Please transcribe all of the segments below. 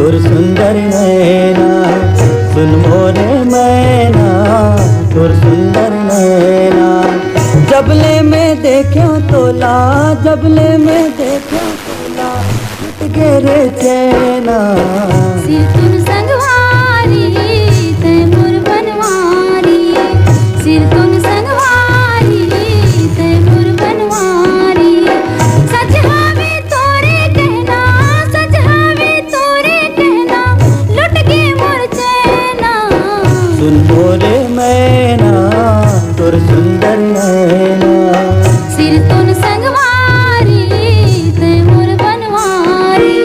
तुर सुंदर नैना, सुन मोरे मैना तुर सुंदर नैना। जबले में देखो तोला, जबले में देखो तोला, टूट गेरे चैना। सिर तुन संगवारी ते मोर बनवारी, सिर तुन संगवारी ते मोर बनवारी। सच हावे तोरे कहना, सच हावे तोरे कहना, लुट के मोर चैना। सुन मोरे मैना तुर सुंदर नैना। सिर तुन संगवारी ते मोर बनवारी।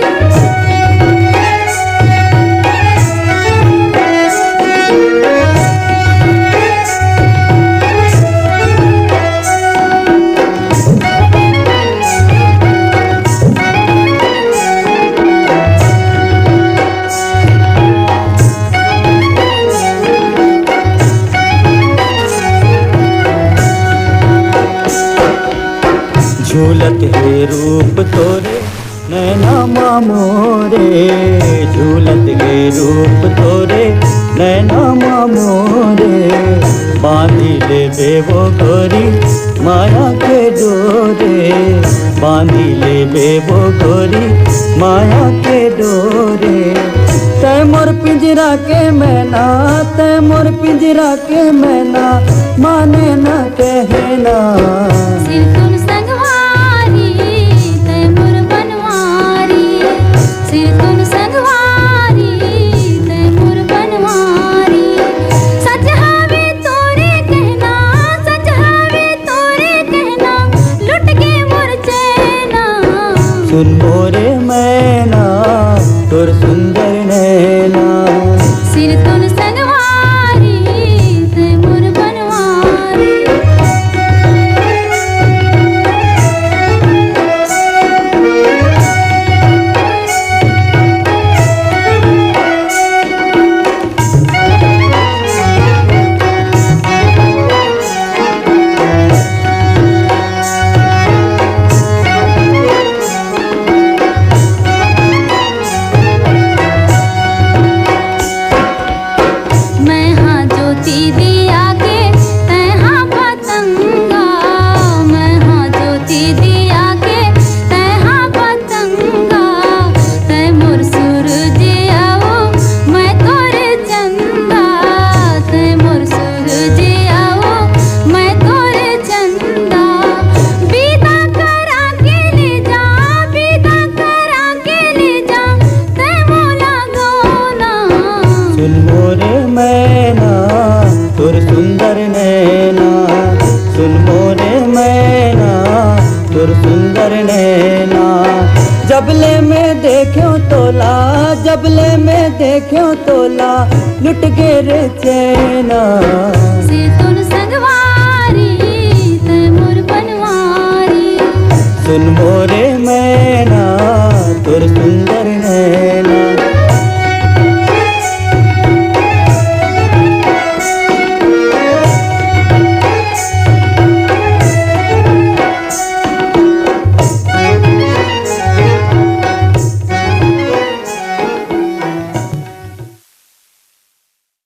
झूलत है रूप तोरे नैना मामोरे, झूलत है रूप तोरे नैना मामोरे। बांधी ले बेवो गोरी माया के डोरे, बांधी ले बेवो गोरी माया के डोरे। तै मोर पिंजरा के मैना, तै मोर पिंजरा के मैना, माने न कहना। सिर तुन संगवारी ते मोर बनवारी, सिर तुन संगवारी ते मोर बनवारी। सच हावे तोरे कहना, सच हावे तोरे कहना, लुट के मोर चैना। सुन मोरे मैना तुर सुंदर नैना। सिर तुन संगवारी ते मोर बनवारी। मैं हाँ ज्योति दिया के तै हाँ पतंगा, मैं हाँ ज्योति दिया के तै हाँ पतंगा। तै मोर सूरज आओ मैं तोरे चंदा, तै मोर सूरज आओ मैं तोरे चंदा। विदा करा के ले जा, विदा करा के ले जा, तै मोला गोना। सुन मोरे मैना तुर सुंदर नैना, सुन मोरे मैना तुर सुंदर नैना। जबले में देखो तोला, जबले में देखो तोला, लुट गेरे चैना। सिर तुन संगवारी ते मोर बनवारी, सुन मोरे मैना